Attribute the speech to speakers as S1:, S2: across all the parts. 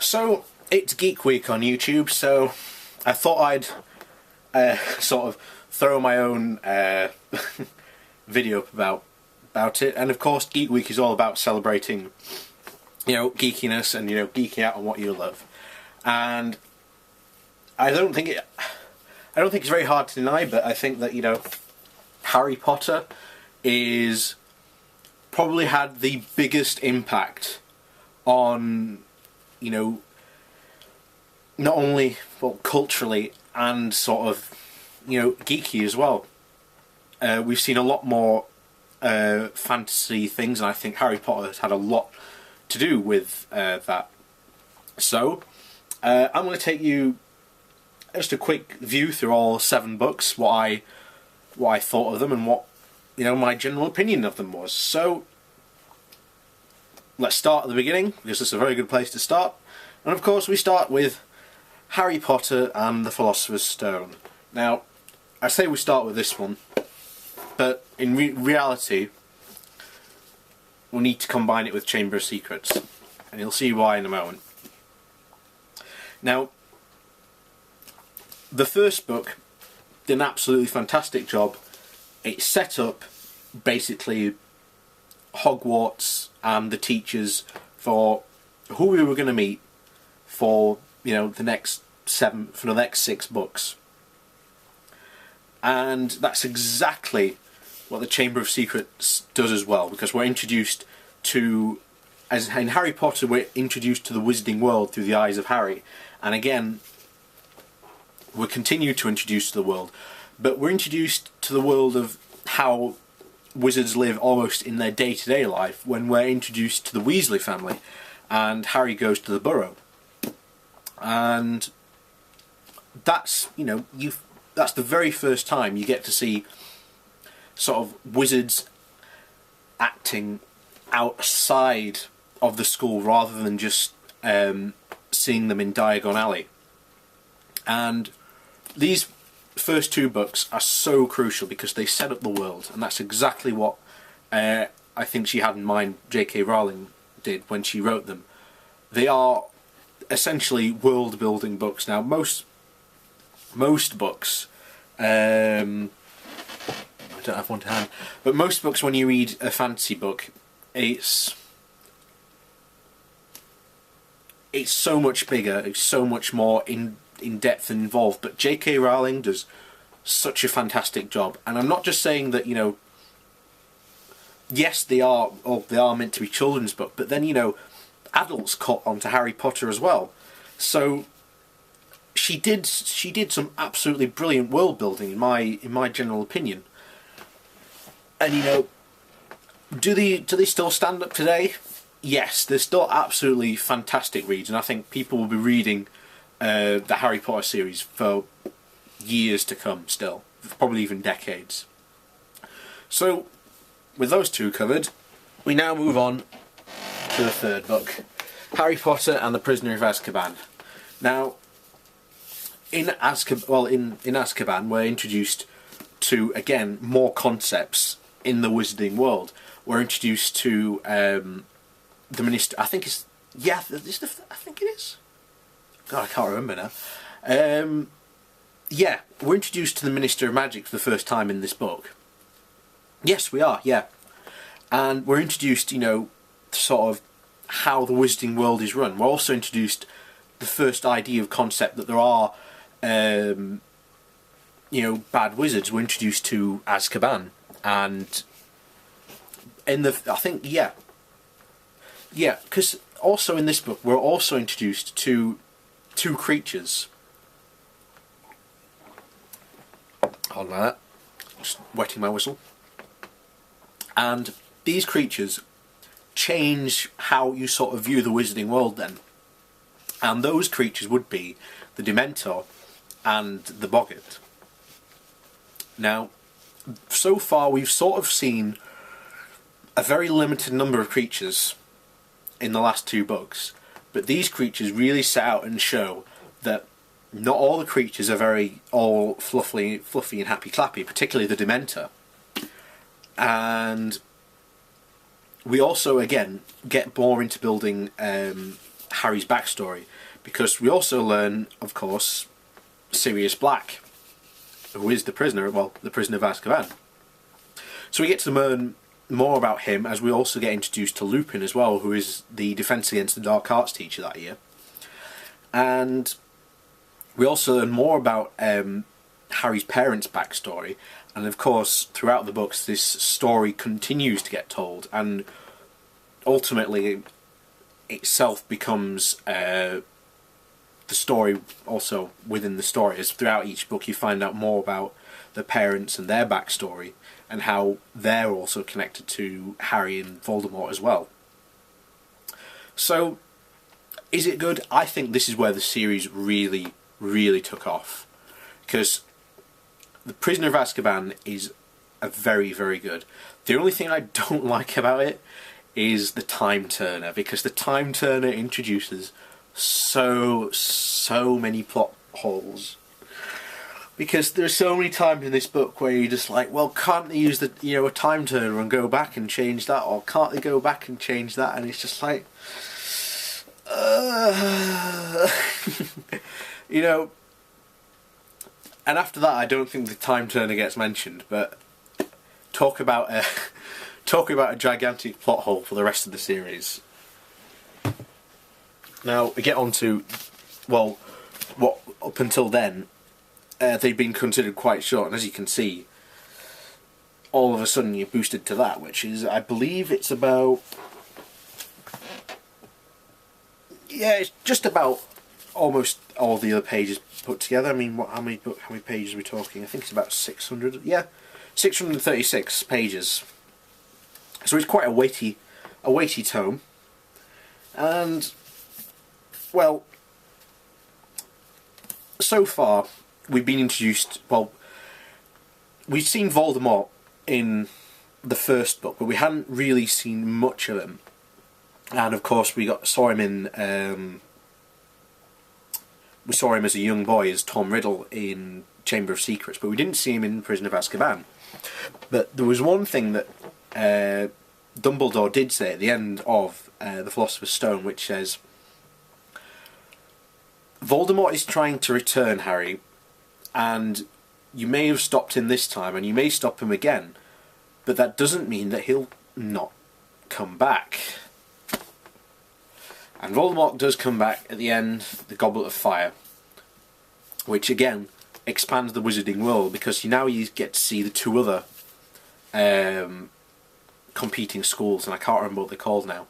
S1: So, it's Geek Week on YouTube, so I thought I'd sort of throw my own video up about it. And of course, Geek Week is all about celebrating, geekiness and, geeking out on what you love. And I don't think it's very hard to deny, but I think that, Harry Potter is probably had the biggest impact on, not only culturally and sort of, geeky as well. We've seen a lot more fantasy things, and I think Harry Potter has had a lot to do with that. So, I'm going to take you just a quick view through all 7 books, what I thought of them, and what my general opinion of them was. So, let's start at the beginning, because it's a very good place to start. And of course, we start with Harry Potter and the Philosopher's Stone. Now, I say we start with this one, but in reality, we'll need to combine it with Chamber of Secrets, and you'll see why in a moment. Now, the first book did an absolutely fantastic job. It set up, basically, Hogwarts and the teachers for who we were going to meet for the next 6 books, and that's exactly what the Chamber of Secrets does as well, because we're introduced to, as in Harry Potter, we're introduced to the wizarding world through the eyes of Harry, and again we're continued to introduce to the world, but we're introduced to the world of how wizards live almost in their day-to-day life when we're introduced to the Weasley family and Harry goes to the Burrow. And that's, that's the very first time you get to see sort of wizards acting outside of the school rather than just seeing them in Diagon Alley. And these first 2 books are so crucial because they set up the world, and that's exactly what I think she had in mind, J.K. Rowling did when she wrote them. They are essentially world-building books. Now, most books, I don't have one to hand, but most books, when you read a fantasy book, it's so much bigger, it's so much more in depth and involved, but J.K. Rowling does such a fantastic job. And I'm not just saying that, yes, they are meant to be children's books, but then, adults caught on to Harry Potter as well. So she did some absolutely brilliant world building in my general opinion. And do they still stand up today? Yes, they're still absolutely fantastic reads, and I think people will be reading the Harry Potter series for years to come still, probably even decades. So, with those 2 covered, we now move on to the 3rd book, Harry Potter and the Prisoner of Azkaban. Now, in Azkaban, we're introduced to, again, more concepts in the wizarding world. We're introduced to the Minister. I think it's I think it is. God, I can't remember now. We're introduced to the Minister of Magic for the first time in this book. Yes, we are, yeah. And we're introduced, sort of how the wizarding world is run. We're also introduced the first idea of concept that there are, bad wizards. We're introduced to Azkaban. And because also in this book, we're also introduced to 2 creatures. Hold on a minute. Just wetting my whistle. And these creatures change how you sort of view the wizarding world then. And those creatures would be the Dementor and the Boggart. Now, so far we've sort of seen a very limited number of creatures in the last 2 books, but these creatures really set out and show that not all the creatures are all fluffy and happy clappy, particularly the Dementor. And we also, again, get more into building Harry's backstory, because we also learn, of course, Sirius Black, who is the prisoner, well, the prisoner of Azkaban. So we get to learn more about him, as we also get introduced to Lupin as well, who is the Defence Against the Dark Arts teacher that year. And we also learn more about Harry's parents' backstory, and of course throughout the books this story continues to get told, and ultimately itself becomes the story also within the story, as throughout each book you find out more about the parents and their backstory, and how they're also connected to Harry and Voldemort as well. So, is it good? I think this is where the series really, really took off. Because The Prisoner of Azkaban is a very, very good. The only thing I don't like about it is the time turner, because the time turner introduces so many plot holes. Because there's so many times in this book where you're just like, well, can't they use the a time turner and go back and change that, or can't they go back and change that? And it's just like, And after that, I don't think the time turner gets mentioned. But talk about a gigantic plot hole for the rest of the series. Now we get on to, well, what up until then. They've been considered quite short, and as you can see, all of a sudden you're boosted to that, which is, I believe it's about, yeah, it's just about almost all the other pages put together. I mean, how many pages are we talking? I think it's about 600, yeah, 636 pages. So it's quite a weighty tome, and, well, so far we've been introduced, well, we've seen Voldemort in the first book, but we hadn't really seen much of him. And of course we saw him in, we saw him as a young boy as Tom Riddle in Chamber of Secrets, but we didn't see him in Prisoner of Azkaban. But there was one thing that Dumbledore did say at the end of The Philosopher's Stone, which says, Voldemort is trying to return, Harry, and you may have stopped him this time, and you may stop him again, but that doesn't mean that he'll not come back. And Voldemort does come back at the end, the Goblet of Fire, which again expands the wizarding world, because now you get to see the two other competing schools, and I can't remember what they're called now.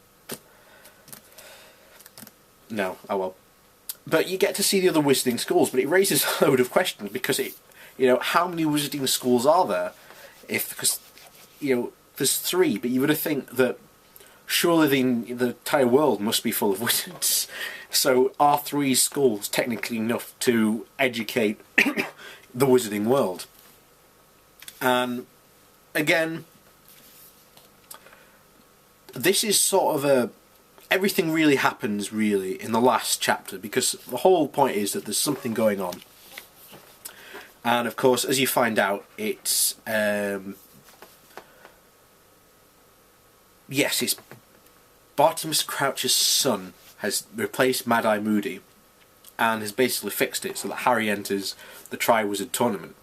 S1: No, oh well. But you get to see the other wizarding schools, but it raises a load of questions, because how many wizarding schools are there? Because there's 3, but you would think that surely the entire world must be full of wizards. So are 3 schools technically enough to educate the wizarding world? And again, this is sort of everything really happens really in the last chapter, because the whole point is that there's something going on. And of course, as you find out, it's yes, it's Bartimus Crouch's son has replaced Mad-Eye Moody and has basically fixed it so that Harry enters the Triwizard Tournament.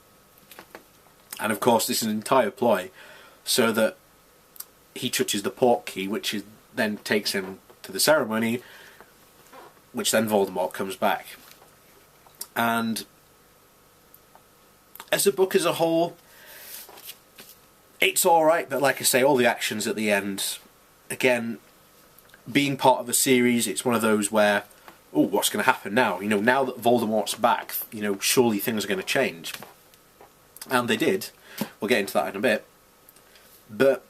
S1: And of course, this is an entire ploy so that he touches the Portkey, which then takes him to the ceremony, which then Voldemort comes back. And as a book as a whole, it's alright, but like I say, all the actions at the end, again, being part of a series, it's one of those where, oh, what's going to happen now? Now that Voldemort's back, surely things are going to change. And they did. We'll get into that in a bit. But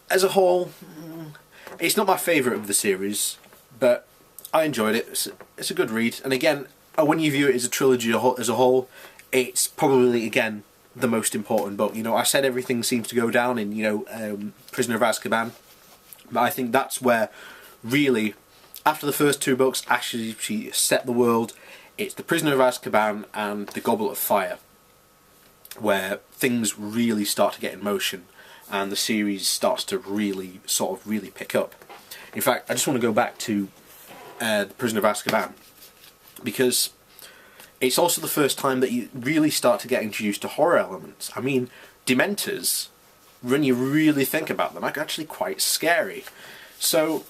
S1: as a whole, it's not my favourite of the series, but I enjoyed it. It's a good read. And again, when you view it as a trilogy as a whole, it's probably, again, the most important book. I said everything seems to go down in, Prisoner of Azkaban. But I think that's where, really, after the first 2 books, actually she set the world. It's The Prisoner of Azkaban and The Goblet of Fire, where things really start to get in motion, and the series starts to really pick up. In fact, I just want to go back to The Prisoner of Azkaban, because it's also the first time that you really start to get introduced to horror elements. I mean, Dementors, when you really think about them, are actually quite scary. So,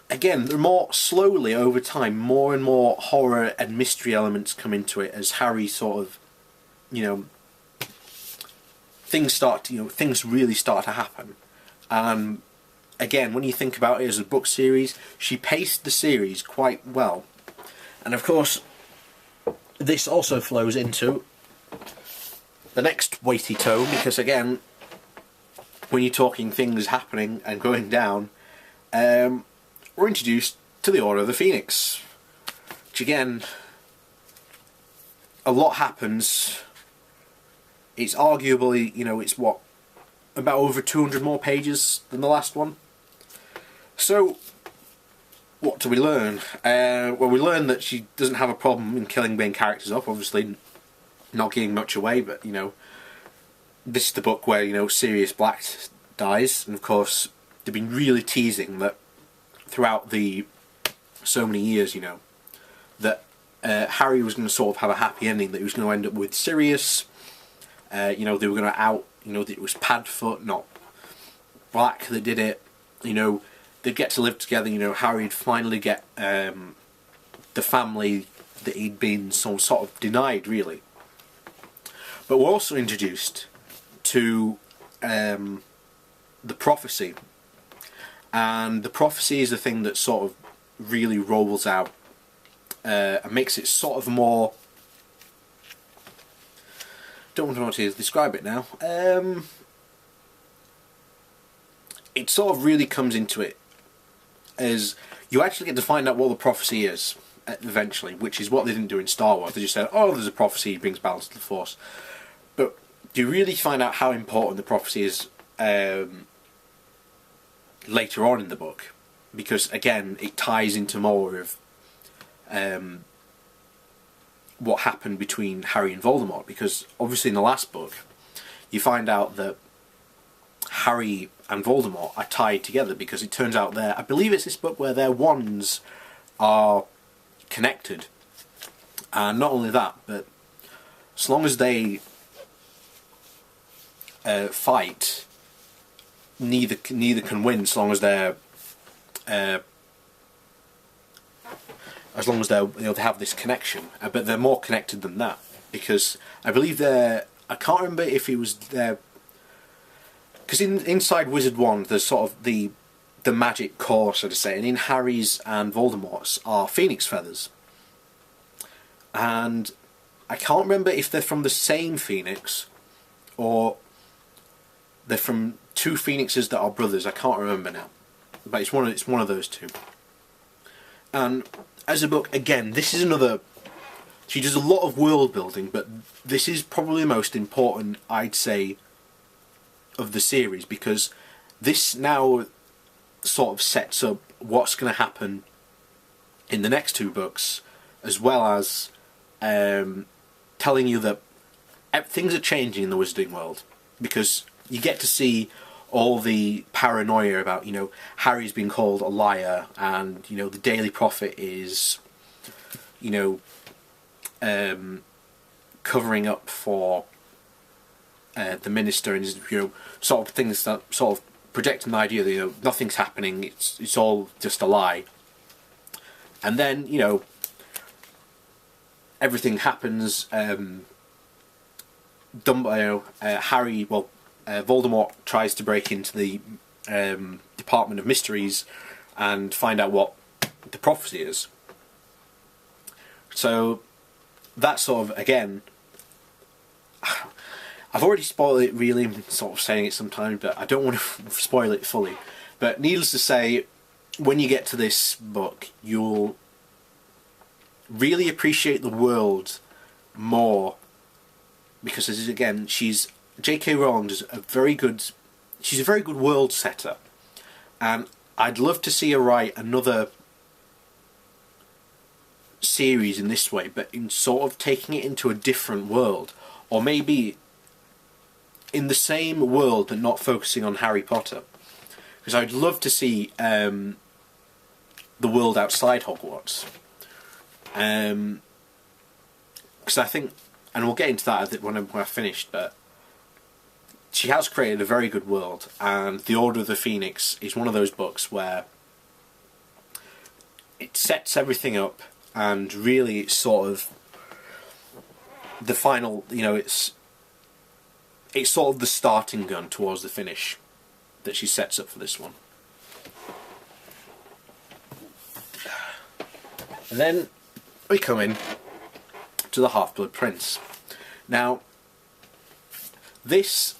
S1: again, they're more slowly over time, more and more horror and mystery elements come into it as Harry sort of, you know, things really start to happen. Again, when you think about it as a book series, she paced the series quite well. And of course, this also flows into the next weighty tome, because again, when you're talking things happening and going down, we're introduced to the Order of the Phoenix. Which again, a lot happens. It's arguably, you know, it's what, about over 200 more pages than the last one. So, what do we learn? Well, we learn that she doesn't have a problem in killing main characters off, obviously not giving much away, but, you know, this is the book where, you know, Sirius Black dies, and of course, they've been really teasing that throughout the so many years, you know, that Harry was going to sort of have a happy ending, that he was going to end up with Sirius. You know, they were going to out, you know, that it was Padfoot, not Black, that did it. You know, they'd get to live together, you know, Harry'd finally get the family that he'd been sort of denied, really. But we're also introduced to the prophecy. And the prophecy is the thing that sort of really rolls out and makes it sort of more... don't know how to describe it now. It sort of really comes into it as you actually get to find out what the prophecy is eventually, which is what they didn't do in Star Wars. They just said, oh, there's a prophecy, it brings balance to the Force. But do you really find out how important the prophecy is later on in the book? Because again, it ties into more of what happened between Harry and Voldemort, because obviously in the last book you find out that Harry and Voldemort are tied together, because it turns out I believe it's this book where their wands are connected, and not only that, but as long as they fight, neither can win, as long as they're they have this connection. But they're more connected than that, because I believe I can't remember if it was their... because inside Wizard Wand there's sort of the magic core, so to say, and in Harry's and Voldemort's are phoenix feathers. And I can't remember if they're from the same phoenix or they're from two phoenixes that are brothers. I can't remember now, but it's one of those two. And as a book, again, this is another... she does a lot of world building, but this is probably the most important, I'd say, of the series, because this now sort of sets up what's going to happen in the next two books, as well as telling you that things are changing in the wizarding world, because you get to see all the paranoia about, you know, Harry's being called a liar, and, you know, the Daily Prophet is, you know, covering up for the minister, and, you know, sort of things that sort of projecting the idea that, you know, nothing's happening, it's all just a lie. And then, you know, everything happens. Voldemort tries to break into the Department of Mysteries and find out what the prophecy is. So that sort of, again, I've already spoiled it, really. I'm sort of saying it sometimes, but I don't want to spoil it fully. But needless to say, when you get to this book, you'll really appreciate the world more, because, as again, J.K. Rowling is she's a very good world setter, and I'd love to see her write another series in this way, but in sort of taking it into a different world, or maybe in the same world but not focusing on Harry Potter, because I'd love to see the world outside Hogwarts. Because I think, and we'll get into that when I've finished, but she has created a very good world, and The Order of the Phoenix is one of those books where it sets everything up, and really it's sort of the final, you know, it's sort of the starting gun towards the finish that she sets up for this one. And then we come in to the Half-Blood Prince. Now, this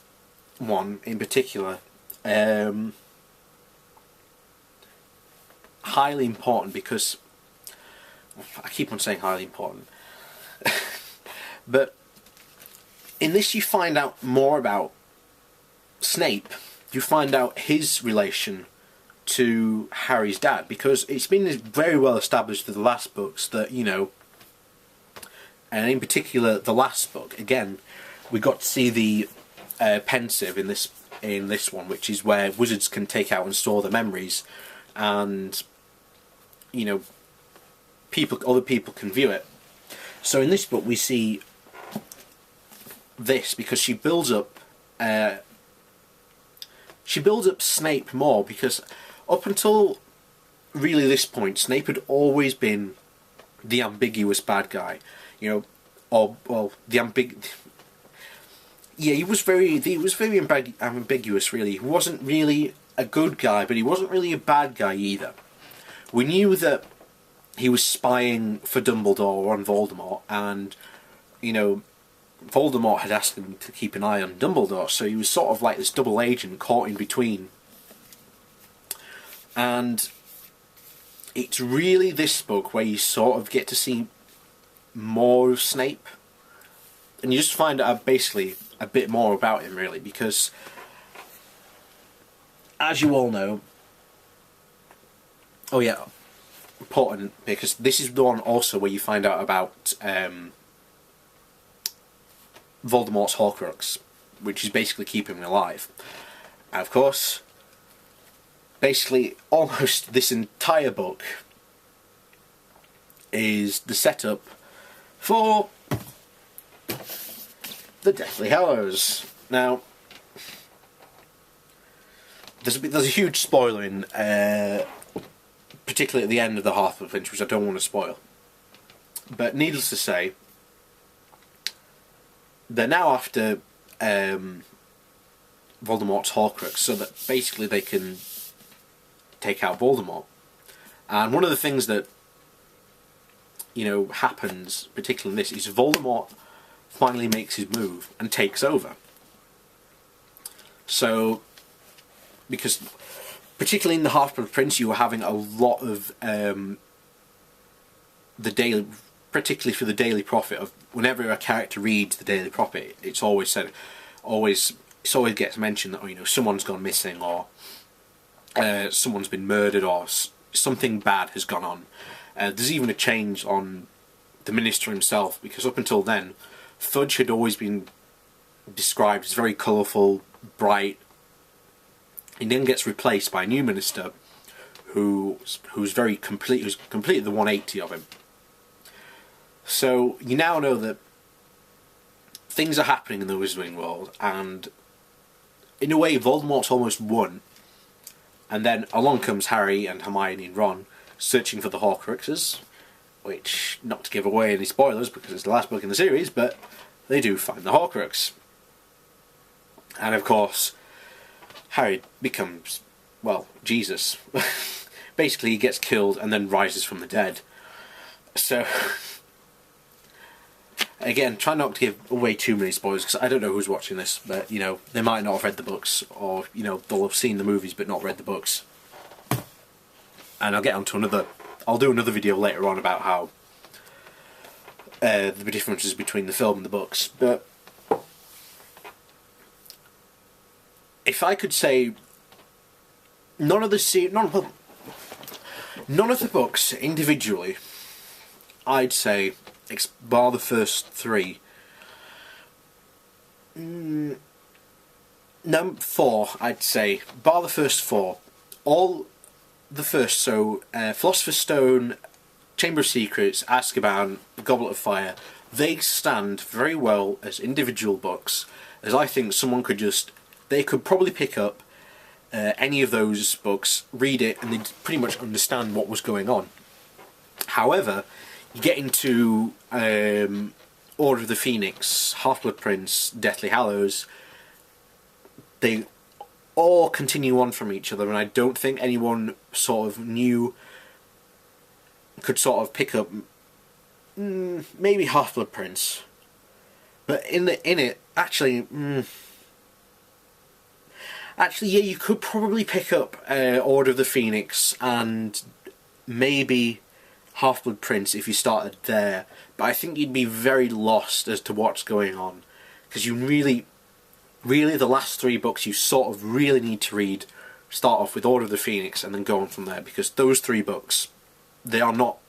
S1: one in particular, highly important, because I keep on saying highly important, but in this you find out more about Snape. You find out his relation to Harry's dad, because it's been very well established through the last books that, you know, and in particular the last book, again, we got to see the pensive in this one, which is where wizards can take out and store their memories, and, you know, other people can view it. So in this book we see this, because she builds up Snape more, because up until really this point, Snape had always been the ambiguous bad guy, you know, or well, yeah, he was very ambiguous, really. He wasn't really a good guy, but he wasn't really a bad guy either. We knew that he was spying for Dumbledore on Voldemort, and, you know, Voldemort had asked him to keep an eye on Dumbledore, so he was sort of like this double agent caught in between. And it's really this book where you sort of get to see more of Snape, and you just find out basically a bit more about him, really, because, as you all know, oh yeah, important, because this is the one also where you find out about Voldemort's Horcrux, which is basically keeping him alive. And of course, basically almost this entire book is the setup for the Deathly Hallows. Now, there's a huge spoiler in, particularly at the end of the Half-Blood Prince, which I don't want to spoil. But needless to say, they're now after Voldemort's Horcrux, so that basically they can take out Voldemort. And one of the things that, you know, happens, particularly in this, is Voldemort finally makes his move and takes over. So, because particularly in the Half-Blood Prince, you were having a lot of the daily, particularly for the Daily Prophet, of whenever a character reads the Daily Prophet, it's always said, it always gets mentioned that, oh, you know, someone's gone missing, or someone's been murdered, or something bad has gone on. There's even a change on the minister himself, because up until then, Fudge had always been described as very colourful, bright. He then gets replaced by a new minister who's very complete, who's completely the 180 of him. So you now know that things are happening in the Wizarding world, and in a way Voldemort's almost won. And then along comes Harry and Hermione and Ron searching for the Horcruxes, which, not to give away any spoilers because it's the last book in the series, but they do find the Horcrux. And of course, Harry becomes, well, Jesus. Basically, he gets killed and then rises from the dead. So, again, try not to give away too many spoilers, because I don't know who's watching this, but, you know, they might not have read the books, or, you know, they'll have seen the movies but not read the books. And I'll get onto I'll do another video later on about how the differences between the film and the books. But if I could say, none of the books individually, I'd say, bar the first three, no, 4, I'd say, bar the first 4, all the first, so Philosopher's Stone, Chamber of Secrets, Azkaban, Goblet of Fire, they stand very well as individual books, as I think someone could just, they could probably pick up any of those books, read it, and they'd pretty much understand what was going on. However, you get into Order of the Phoenix, Half-Blood Prince, Deathly Hallows, they all continue on from each other, and I don't think anyone sort of new could sort of pick up maybe Half-Blood Prince, but in it actually yeah, you could probably pick up Order of the Phoenix and maybe Half-Blood Prince if you started there, but I think you'd be very lost as to what's going on, because you really the last three books you sort of really need to read. Start off with Order of the Phoenix and then go on from there, because those three books, they are not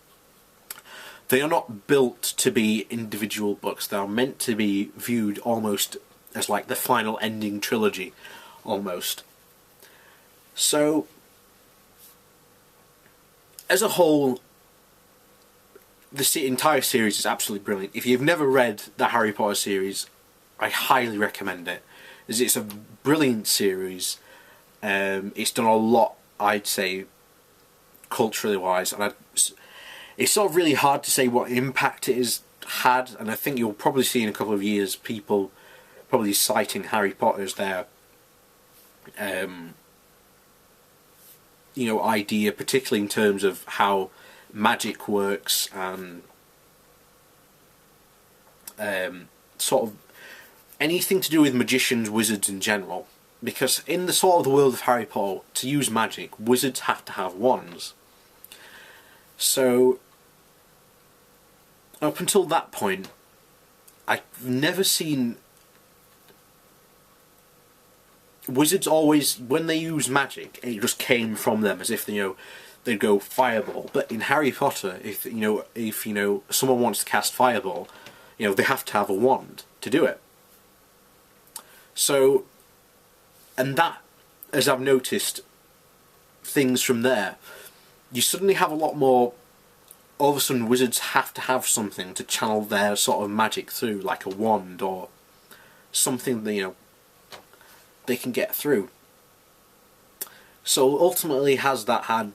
S1: built to be individual books. They are meant to be viewed almost as like the final ending trilogy, almost. So, as a whole, the entire series is absolutely brilliant. If you've never read the Harry Potter series, I highly recommend it. It's a brilliant series. It's done a lot, I'd say, culturally wise, and it's sort of really hard to say what impact it has had, and I think you'll probably see in a couple of years people probably citing Harry Potter as their idea, particularly in terms of how magic works and sort of anything to do with magicians, wizards in general. Because in the sort of the world of Harry Potter, to use magic, wizards have to have wands. So, up until that point, I've never seen wizards always, when they use magic, it just came from them, as if they'd go fireball. But in Harry Potter, if someone wants to cast fireball, they have to have a wand to do it. So, and that, as I've noticed, things from there, you suddenly have a lot more. All of a sudden, wizards have to have something to channel their sort of magic through, like a wand or something that, they can get through. So ultimately, it has had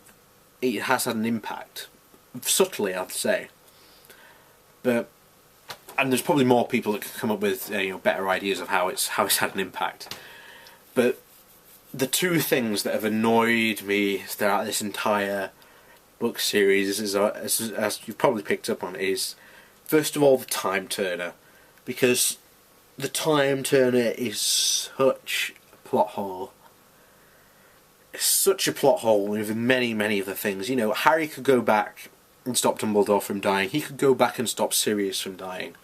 S1: an impact, subtly, I'd say. And there's probably more people that can come up with better ideas of how it's had an impact. But the two things that have annoyed me throughout this entire book series, as you've probably picked up on, is first of all the time turner, because the time turner is such a plot hole. It's such a plot hole with many of the things. Harry could go back and stop Dumbledore from dying. He could go back and stop Sirius from dying.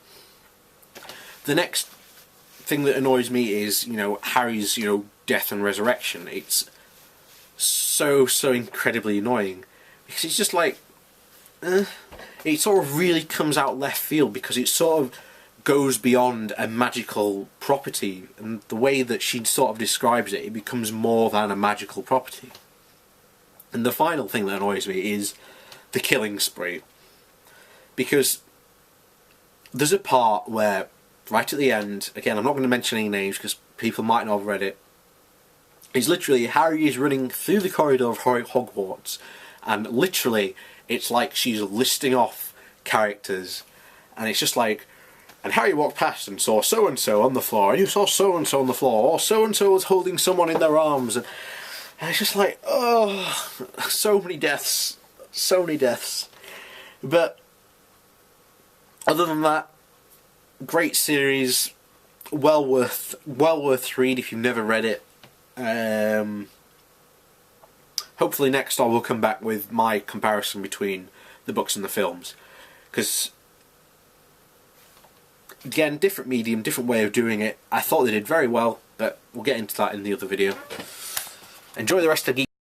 S1: The next thing that annoys me is, Harry's, death and resurrection. It's so incredibly annoying, because it's just like, it sort of really comes out left field, because it sort of goes beyond a magical property, and the way that she sort of describes it, it becomes more than a magical property. And the final thing that annoys me is the killing spree, because there's a part where, right at the end, again, I'm not going to mention any names because people might not have read it, it's literally Harry is running through the corridor of Hogwarts, and literally it's like she's listing off characters, and it's just like, and Harry walked past and saw so-and-so on the floor, and you saw so-and-so on the floor, or so-and-so was holding someone in their arms, and it's just like, oh, so many deaths. But other than that, great series, well worth read if you've never read it. Hopefully next I will come back with my comparison between the books and the films, because again, different medium, different way of doing it. I thought they did very well, but we'll get into that in the other video. Enjoy the rest of Geek.